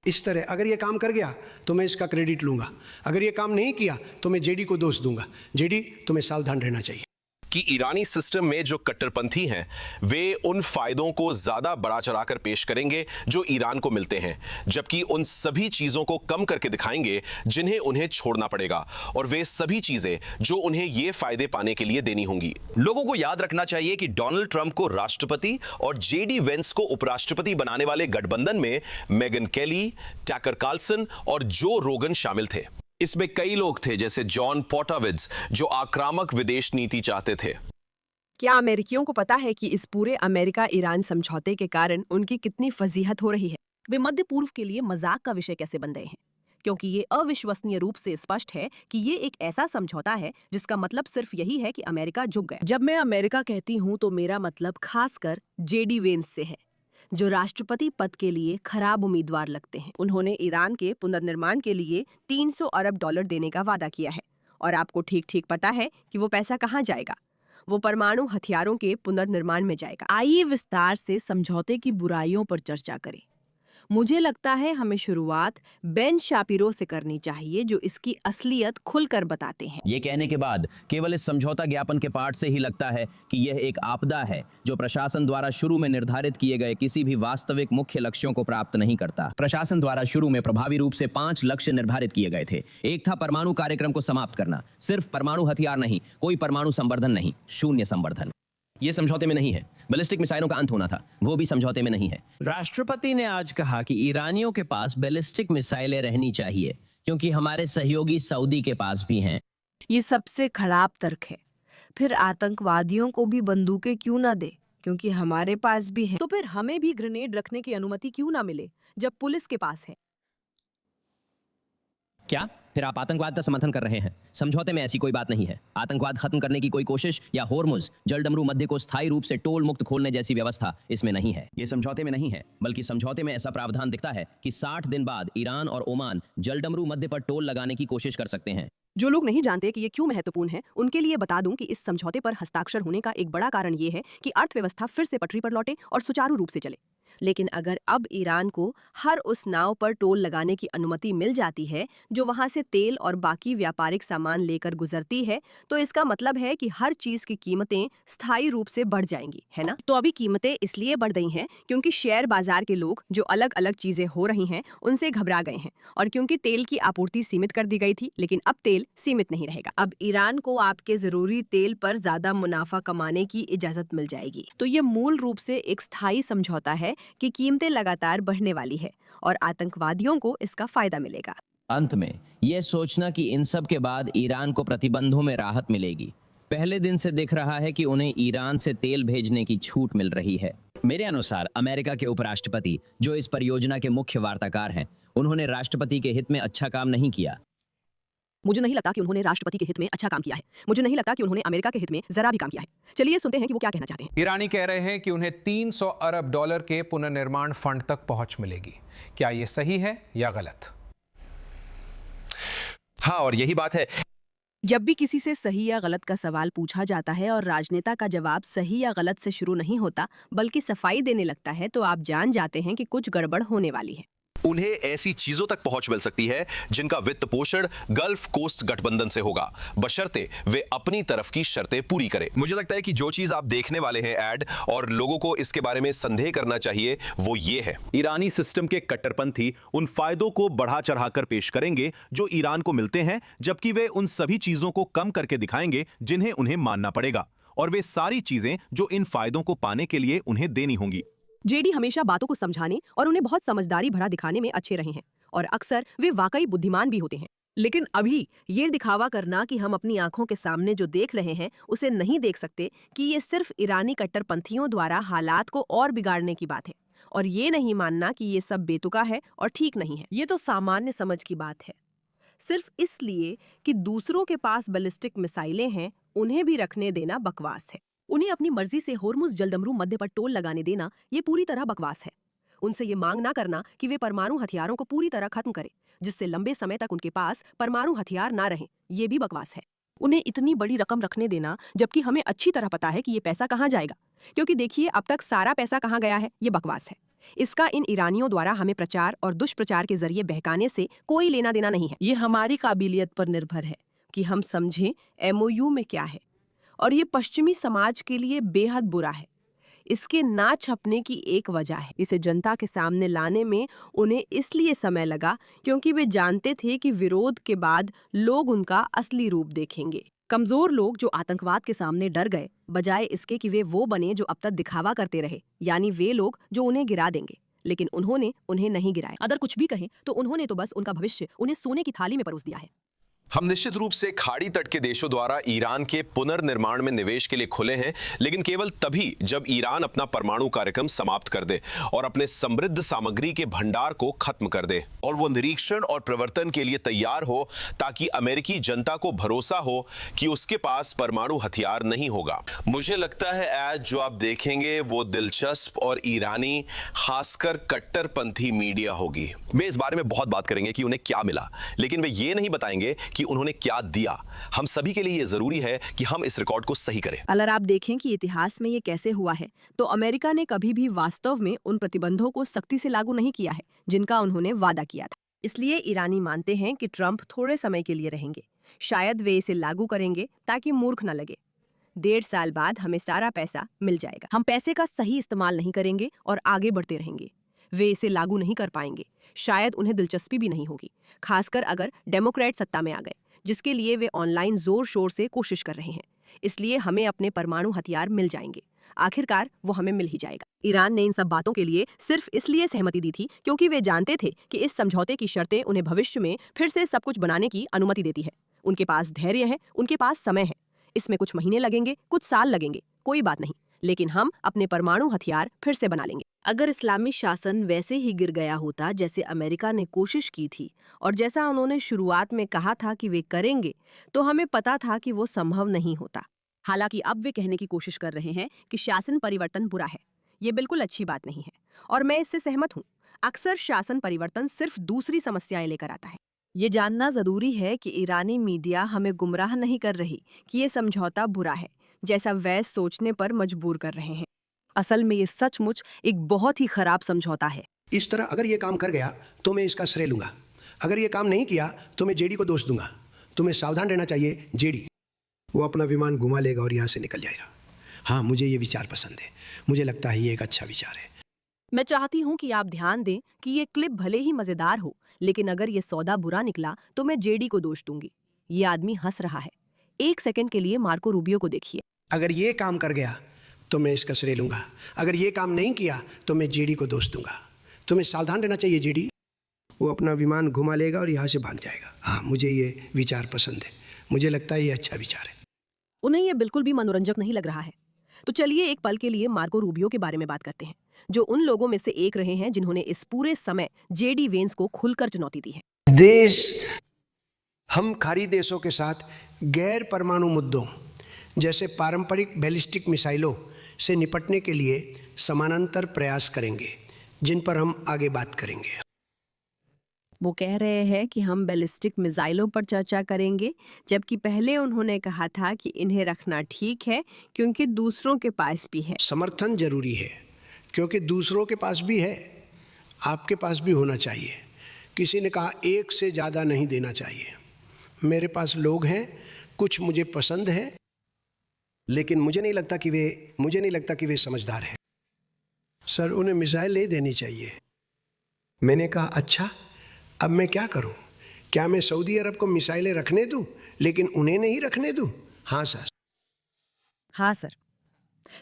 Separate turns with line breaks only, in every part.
इस तरह अगर ये काम कर गया तो मैं इसका क्रेडिट लूंगा, अगर ये काम नहीं किया तो मैं जेडी को दोष दूंगा। जेडी, तुम्हें सावधान रहना चाहिए
कि ईरानी सिस्टम में जो कट्टरपंथी हैं वे उन फायदों को ज्यादा बढ़ा चढ़ाकर पेश करेंगे जो ईरान को मिलते हैं, जबकि उन सभी चीजों को कम करके दिखाएंगे जिन्हें उन्हें छोड़ना पड़ेगा, और वे सभी चीजें जो उन्हें ये फायदे पाने के लिए देनी होंगी। लोगों को याद रखना चाहिए कि डोनाल्ड ट्रंप को राष्ट्रपति और जेडी वेंस को उपराष्ट्रपति बनाने वाले गठबंधन में मेगन केली, टैकर कार्लसन और जो रोगन शामिल थे। इसमें कई लोग थे जैसे जॉन पोटाविट्ज जो आक्रामक विदेश नीति चाहते थे।
क्या अमेरिकियों को पता है कि इस पूरे अमेरिका ईरान समझौते के कारण उनकी कितनी फजीहत हो रही है?
वे मध्य पूर्व के लिए मजाक का विषय कैसे बन गए हैं, क्योंकि ये अविश्वसनीय रूप से स्पष्ट है कि ये एक ऐसा समझौता है जिसका मतलब सिर्फ यही है कि अमेरिका झुक गया।
जब मैं अमेरिका कहती हूँ तो मेरा मतलब खासकर जेडी वेंस से है, जो राष्ट्रपति पद के लिए खराब उम्मीदवार लगते हैं। उन्होंने ईरान के पुनर्निर्माण के लिए 300 अरब डॉलर देने का वादा किया है, और आपको ठीक ठीक पता है कि वो पैसा कहाँ जाएगा। वो परमाणु हथियारों के पुनर्निर्माण में जाएगा। आइए विस्तार से समझौते की बुराइयों पर चर्चा करें। मुझे लगता है हमें शुरुआत बेन शापिरो से करनी चाहिए, जो इसकी असलियत खुलकर बताते हैं।
ये कहने के बाद केवल इस समझौता ज्ञापन के पाठ से ही लगता है कि यह एक आपदा है जो प्रशासन द्वारा शुरू में निर्धारित किए गए किसी भी वास्तविक मुख्य लक्ष्यों को प्राप्त नहीं करता। प्रशासन द्वारा शुरू में प्रभावी रूप से 5 लक्ष्य निर्धारित किए गए थे। एक था परमाणु कार्यक्रम को समाप्त करना, सिर्फ परमाणु हथियार नहीं, कोई परमाणु संवर्धन नहीं, शून्य संवर्धन। ये समझौते में नहीं है। बैलिस्टिक मिसाइलों का अंत होना था, वो भी समझौते में नहीं है।
राष्ट्रपति ने आज कहा कि ईरानियों के पास बैलिस्टिक मिसाइलें रहनी चाहिए क्योंकि हमारे सहयोगी सऊदी के पास भी हैं।
ये सबसे खराब तर्क है। फिर आतंकवादियों को भी बंदूकें क्यों ना दे, क्योंकि हमारे पास भी है।
तो फिर हमें भी ग्रेनेड रखने की अनुमति क्यों ना मिले जब पुलिस के पास है?
क्या फिर आप आतंकवाद का समर्थन कर रहे हैं? समझौते में ऐसी कोई बात नहीं है। आतंकवाद खत्म करने की कोई कोशिश या होर्मुज जलडमरू मध्य को स्थायी रूप से टोल मुक्त खोलने जैसी व्यवस्था इसमें नहीं है। ये समझौते में नहीं है, बल्कि समझौते में ऐसा प्रावधान दिखता है कि 60 दिन बाद ईरान और ओमान जलडमरू मध्य पर टोल लगाने की कोशिश कर सकते हैं।
जो लोग नहीं जानते कि ये क्यों महत्वपूर्ण है, उनके लिए बता दूं कि इस समझौते पर हस्ताक्षर होने का एक बड़ा कारण ये है कि अर्थव्यवस्था फिर से पटरी पर लौटे और सुचारू रूप से चले। लेकिन अगर अब ईरान को हर उस नाव पर टोल लगाने की अनुमति मिल जाती है जो वहां से तेल और बाकी व्यापारिक सामान लेकर गुजरती है, तो इसका मतलब है कि हर चीज की कीमतें स्थायी रूप से बढ़ जाएंगी, है ना? तो अभी कीमतें इसलिए बढ़ गई हैं क्योंकि शेयर बाजार के लोग जो अलग अलग चीजें हो रही हैं उनसे घबरा गए हैं, और क्योंकि तेल की आपूर्ति सीमित कर दी गई थी, लेकिन अब तेल सीमित नहीं रहेगा। अब ईरान को आपके जरूरी तेल पर ज्यादा मुनाफा कमाने की इजाजत मिल जाएगी। तो ये मूल रूप से एक स्थायी समझौता है कि कीमतें लगातार बढ़ने वाली है और आतंकवादियों को इसका फायदा मिलेगा।
अंत में यह सोचना कि इन सब के बाद ईरान को प्रतिबंधों में राहत मिलेगी, पहले दिन से दिख रहा है कि उन्हें ईरान से तेल भेजने की छूट मिल रही है। मेरे अनुसार अमेरिका के उपराष्ट्रपति, जो इस परियोजना के मुख्य वार्ताकार हैं, उन्होंने राष्ट्रपति के हित में अच्छा काम नहीं किया।
मुझे नहीं लगता कि उन्होंने राष्ट्रपति के हित में अच्छा काम किया है। मुझे नहीं लगता कि उन्होंने अमेरिका के हित में जरा भी काम किया है। चलिए सुनते हैं कि वो क्या कहना चाहते हैं।
ईरानी कह रहे हैं कि उन्हें 300 अरब डॉलर के पुनर्निर्माण फंड तक पहुंच मिलेगी। क्या ये सही है या गलत?
हाँ, और यही बात है।
जब भी किसी से सही या गलत का सवाल पूछा जाता है और राजनेता का जवाब सही या गलत से शुरू नहीं होता बल्कि सफाई देने लगता है, तो आप जान जाते हैं कि कुछ गड़बड़ होने वाली है।
उन्हें ऐसी चीजों तक पहुंच मिल सकती है जिनका वित्त पोषण गल्फ कोस्ट गठबंधन से होगा, बशर्ते वे अपनी तरफ की शर्तें पूरी करें। मुझे लगता है कि जो चीज आप देखने वाले हैं ऐड, और लोगों को इसके बारे में संदेह करना चाहिए, वो ये है। ईरानी सिस्टम के कट्टरपंथी उन फायदों को बढ़ा चढ़ाकर पेश करेंगे जो ईरान को मिलते हैं, जबकि वे उन सभी चीजों को कम करके दिखाएंगे जिन्हें उन्हें मानना पड़ेगा, और वे सारी चीजें जो इन फायदों को पाने के लिए उन्हें देनी होंगी।
जेडी हमेशा बातों को समझाने और उन्हें बहुत समझदारी भरा दिखाने में अच्छे रहे हैं, और अक्सर वे वाकई बुद्धिमान भी होते हैं। लेकिन अभी ये दिखावा करना कि हम अपनी आंखों के सामने जो देख रहे हैं उसे नहीं देख सकते, कि ये सिर्फ ईरानी कट्टरपंथियों द्वारा हालात को और बिगाड़ने की बात है, और ये नहीं मानना कि ये सब बेतुका है और ठीक नहीं है, ये तो सामान्य समझ की बात है। सिर्फ इसलिए कि दूसरों के पास बैलिस्टिक मिसाइलें हैं, उन्हें भी रखने देना बकवास है। उन्हें अपनी मर्जी से होर्मुज जलडमरू मध्य पर टोल लगाने देना ये पूरी तरह बकवास है। उनसे ये मांग ना करना कि वे परमाणु हथियारों को पूरी तरह खत्म करें, जिससे लंबे समय तक उनके पास परमाणु हथियार ना रहें, ये भी बकवास है। उन्हें इतनी बड़ी रकम रखने देना जबकि हमें अच्छी तरह पता है कि ये पैसा कहाँ जाएगा। क्योंकि देखिए अब तक सारा पैसा कहाँ गया है, ये बकवास है। इसका इन ईरानियों द्वारा हमें प्रचार और दुष्प्रचार के जरिए बहकाने से कोई लेना देना नहीं है।
ये हमारी काबिलियत पर निर्भर है कि हम समझें एमओयू में क्या है, और ये पश्चिमी समाज के लिए बेहद बुरा है। इसके ना छपने की एक वजह है, इसे जनता के सामने लाने में उन्हें इसलिए समय लगा क्योंकि वे जानते थे कि विरोध के बाद लोग उनका असली रूप देखेंगे।
कमजोर लोग जो आतंकवाद के सामने डर गए, बजाय इसके कि वे वो बने जो अब तक दिखावा करते रहे, यानी वे लोग जो उन्हें गिरा देंगे। लेकिन उन्होंने उन्हें नहीं गिराया। अगर कुछ भी कहें तो उन्होंने तो बस उनका भविष्य उन्हें सोने की थाली में परोस दिया है।
हम निश्चित रूप से खाड़ी तट के देशों द्वारा ईरान के पुनर्निर्माण में निवेश के लिए खुले हैं, लेकिन केवल तभी जब ईरान अपना परमाणु कार्यक्रम समाप्त कर दे और अपने समृद्ध सामग्री के भंडार को खत्म कर दे और वो निरीक्षण और प्रवर्तन के लिए तैयार हो, ताकि अमेरिकी जनता को भरोसा हो कि उसके पास परमाणु हथियार नहीं होगा। मुझे लगता है आज जो आप देखेंगे वो दिलचस्प और ईरानी, खासकर कट्टरपंथी मीडिया होगी। वे इस बारे में बहुत बात करेंगे कि उन्हें क्या मिला, लेकिन वे ये नहीं बताएंगे कि उन्होंने क्या दिया। हम सभी के लिए यह जरूरी है कि हम इस रिकॉर्ड को सही करें।
अगर आप देखें कि इतिहास में ये कैसे हुआ है, तो अमेरिका ने कभी भी वास्तव में उन प्रतिबंधों को सख्ती से लागू नहीं किया है जिनका उन्होंने वादा किया था। इसलिए ईरानी मानते हैं कि ट्रंप थोड़े समय के लिए रहेंगे। शायद वे इसे लागू करेंगे ताकि मूर्ख न लगे। 1.5 साल बाद हमें सारा पैसा मिल जाएगा। हम पैसे का सही इस्तेमाल नहीं करेंगे और आगे बढ़ते रहेंगे। वे इसे लागू नहीं कर पाएंगे। शायद उन्हें दिलचस्पी भी नहीं होगी, खासकर अगर डेमोक्रेट सत्ता में आ गए, जिसके लिए वे ऑनलाइन जोर शोर से कोशिश कर रहे हैं। इसलिए हमें अपने परमाणु हथियार मिल जाएंगे। आखिरकार वो हमें मिल ही जाएगा। ईरान ने इन सब बातों के लिए सिर्फ इसलिए सहमति दी थी क्योंकि वे जानते थे कि इस समझौते की शर्तें उन्हें भविष्य में फिर से सब कुछ बनाने की अनुमति देती है। उनके पास धैर्य है, उनके पास समय है। इसमें कुछ महीने लगेंगे, कुछ साल लगेंगे, कोई बात नहीं, लेकिन हम अपने परमाणु हथियार फिर से बना लेंगे।
अगर इस्लामी शासन वैसे ही गिर गया होता जैसे अमेरिका ने कोशिश की थी और जैसा उन्होंने शुरुआत में कहा था कि वे करेंगे, तो हमें पता था कि वो संभव नहीं होता।
हालांकि अब वे कहने की कोशिश कर रहे हैं कि शासन परिवर्तन बुरा है। ये बिल्कुल अच्छी बात नहीं है और मैं इससे सहमत हूँ। अक्सर शासन परिवर्तन सिर्फ दूसरी समस्याएं लेकर आता है।
ये जानना जरूरी है कि ईरानी मीडिया हमें गुमराह नहीं कर रही कि ये समझौता बुरा है, जैसा वह सोचने पर मजबूर कर रहे हैं। असल में ये सचमुच एक बहुत ही खराब समझौता है।
इस तरह अगर ये काम कर गया तो मैं इसका श्रेय लूंगा, अगर ये काम नहीं किया तो मैं जेडी को दोष दूंगा। तुम्हें सावधान रहना चाहिए जेडी। वो अपना विमान घुमा लेगा और यहाँ से निकल जाएगा। हाँ, मुझे ये विचार पसंद है। मुझे लगता है ये एक अच्छा विचार है।
मैं चाहती हूँ कि आप ध्यान दें कि ये क्लिप भले ही मजेदार हो, लेकिन अगर ये सौदा बुरा निकला तो मैं जेडी को दोष दूंगी। ये आदमी हंस रहा है। 1 सेकंड के लिए मार्को रूबियो को देखिए।
अगर ये काम कर गया तो मैं इसका श्रेय लूंगा, अगर ये काम नहीं किया तो मैं जेडी को दोष दूंगा। तुम्हें सावधान रहना चाहिए जेडी। वो अपना विमान घुमा लेगा और यहाँ से भाग जाएगा। हाँ, मुझे ये विचार पसंद है। मुझे लगता है ये अच्छा विचार है।
उन्हें यह बिल्कुल भी मनोरंजक नहीं लग रहा है। तो चलिए एक पल के लिए मार्को रूबियो के बारे में बात करते हैं, जो उन लोगों में से एक रहे हैं जिन्होंने इस पूरे समय जेडी वेंस को खुलकर चुनौती दी है।
देश, हम खाड़ी देशों के साथ गैर परमाणु मुद्दों जैसे पारंपरिक बैलिस्टिक मिसाइलों से निपटने के लिए समानांतर प्रयास करेंगे, जिन पर हम आगे बात करेंगे।
वो कह रहे हैं कि हम बैलिस्टिक मिसाइलों पर चर्चा करेंगे, जबकि पहले उन्होंने कहा था कि इन्हें रखना ठीक है क्योंकि दूसरों के पास भी है।
समर्थन जरूरी है क्योंकि दूसरों के पास भी है, आपके पास भी होना चाहिए। किसी ने कहा एक से ज़्यादा नहीं देना चाहिए। मेरे पास लोग हैं, कुछ मुझे पसंद है, लेकिन मुझे नहीं लगता कि वे समझदार हैं। सर, उन्हें मिसाइल नहीं देनी चाहिए। मैंने कहा अच्छा, अब मैं क्या करूं? क्या मैं सऊदी अरब को मिसाइलें रखने दूं लेकिन उन्हें नहीं रखने दूं? हाँ सर।
हाँ सर।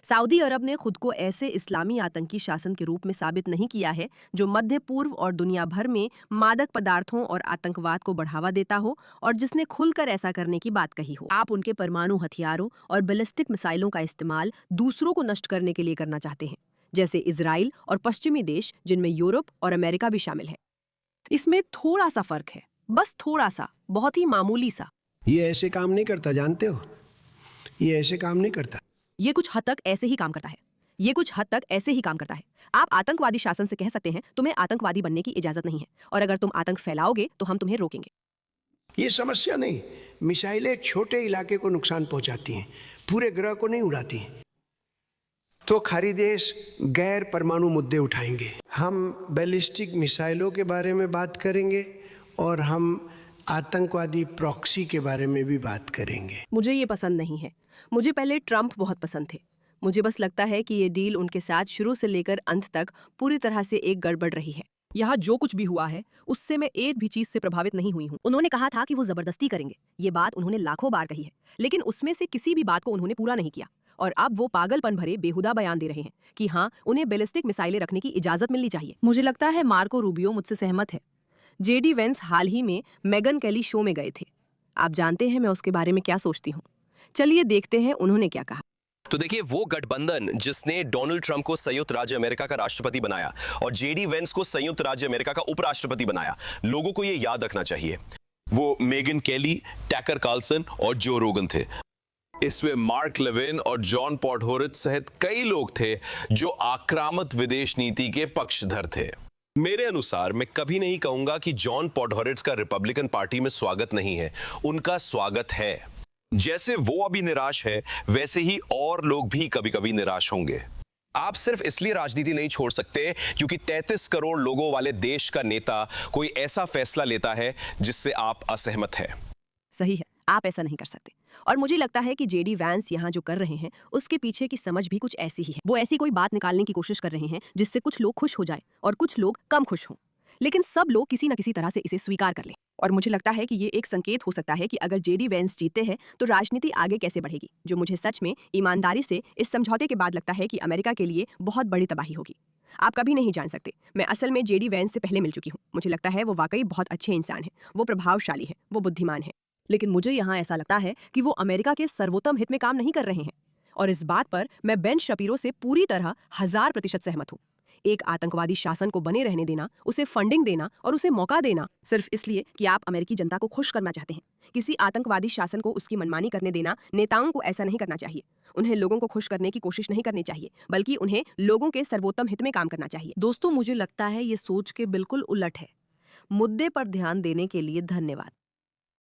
सऊदी अरब ने खुद को ऐसे इस्लामी आतंकी शासन के रूप में साबित नहीं किया है जो मध्य पूर्व और दुनिया भर में मादक पदार्थों और आतंकवाद को बढ़ावा देता हो और जिसने खुलकर ऐसा करने की बात कही हो। आप उनके परमाणु हथियारों और बैलिस्टिक मिसाइलों का इस्तेमाल दूसरों को नष्ट करने के लिए करना चाहते हैं, जैसे इजराइल और पश्चिमी देश जिनमें यूरोप और अमेरिका भी शामिल है। इसमें थोड़ा सा फर्क है, बस थोड़ा सा, बहुत ही मामूली सा।
ये ऐसे काम नहीं करता, जानते हो? ये ऐसे काम नहीं करता।
ये कुछ हद तक ऐसे ही काम करता है। आप आतंकवादी शासन से कह सकते हैं तुम्हें आतंकवादी बनने की इजाजत नहीं है, और अगर तुम आतंक फैलाओगे तो हम तुम्हें रोकेंगे।
ये समस्या नहीं। मिसाइलें एक छोटे इलाके को नुकसान पहुंचाती हैं, पूरे ग्रह को नहीं उड़ाती हैं। तो खाड़ी देश गैर परमाणु मुद्दे उठाएंगे। हम बैलिस्टिक मिसाइलों के बारे में बात करेंगे और हम आतंकवादी प्रॉक्सी के बारे में भी बात करेंगे।
मुझे ये पसंद नहीं है। मुझे पहले ट्रंप बहुत पसंद थे। मुझे बस लगता है कि ये डील उनके साथ शुरू से लेकर अंत तक पूरी तरह से एक गड़बड़ रही है।
यहाँ जो कुछ भी हुआ है उससे मैं एक भी चीज से प्रभावित नहीं हुई हूँ।
उन्होंने कहा था कि वो जबरदस्ती करेंगे। ये बात उन्होंने लाखों बार कही है, लेकिन उसमें से किसी भी बात को उन्होंने पूरा नहीं किया। और अब वो पागलपन भरे बेहुदा बयान दे रहे हैं कि हाँ, उन्हें बैलिस्टिक मिसाइलें रखने की इजाजत मिलनी चाहिए। मुझे लगता है मार्को रूबियो मुझसे सहमत है। जेडी वेंस हाल ही में मेगन कैली शो में गए थे। आप जानते हैं मैं उसके बारे में क्या सोचती हूँ। चलिए देखते हैं उन्होंने क्या कहा।
तो देखिए, वो गठबंधन जिसने डोनाल्ड ट्रंप को संयुक्त राज्य अमेरिका का राष्ट्रपति बनाया और जेडी वेंस को संयुक्त राज्य अमेरिका का उपराष्ट्रपति बनाया, लोगों को ये याद रखना चाहिए, वो मेगन कैली, टैकर कार्लसन और जो रोगन थे। इसमें मार्क लेविन और जॉन पॉडहोरिच सहित कई लोग थे जो आक्रामक विदेश नीति के पक्षधर थे। मेरे अनुसार मैं कभी नहीं कहूंगा कि जॉन पॉडहोरिच का रिपब्लिकन पार्टी में स्वागत नहीं है। उनका स्वागत है। जैसे वो अभी निराश है, वैसे ही और लोग भी कभी कभी निराश होंगे। आप सिर्फ इसलिए राजनीति नहीं छोड़ सकते क्योंकि 33 करोड़ लोगों वाले देश का नेता कोई ऐसा फैसला लेता है जिससे आप असहमत हैं।
सही है, आप ऐसा नहीं कर सकते। और मुझे लगता है कि जेडी वैंस यहाँ जो कर रहे हैं उसके पीछे की समझ भी कुछ ऐसी ही है। वो ऐसी कोई बात निकालने की कोशिश कर रहे हैं जिससे कुछ लोग खुश हो जाए और कुछ लोग कम खुश हों, लेकिन सब लोग किसी न किसी तरह से इसे स्वीकार कर लें। और मुझे लगता है कि ये एक संकेत हो सकता है कि अगर जेडी वेंस जीतते हैं तो राजनीति आगे कैसे बढ़ेगी, जो मुझे सच में ईमानदारी से इस समझौते के बाद लगता है कि अमेरिका के लिए बहुत बड़ी तबाही होगी। आप कभी नहीं जान सकते। मैं असल में जेडी वेंस से पहले मिल चुकी हूँ। मुझे लगता है वो वाकई बहुत अच्छे इंसान है, वो प्रभावशाली है, वो बुद्धिमान है। लेकिन मुझे यहाँ ऐसा लगता है कि वो अमेरिका के सर्वोत्तम हित में काम नहीं कर रहे हैं। और इस बात पर मैं बेन शपीरो से पूरी तरह 1000% सहमत हूँ। एक आतंकवादी शासन को बने रहने देना, उसे फंडिंग देना और उसे मौका देना सिर्फ इसलिए कि आप अमेरिकी जनता को खुश करना चाहते हैं। किसी आतंकवादी शासन को उसकी मनमानी करने देना, नेताओं को ऐसा नहीं करना चाहिए। उन्हें लोगों को खुश करने की कोशिश नहीं करनी चाहिए, बल्कि उन्हें लोगों के सर्वोत्तम हित में काम करना चाहिए।
दोस्तों, मुझे लगता है ये सोच के बिल्कुल उलट है। मुद्दे पर ध्यान देने के लिए धन्यवाद।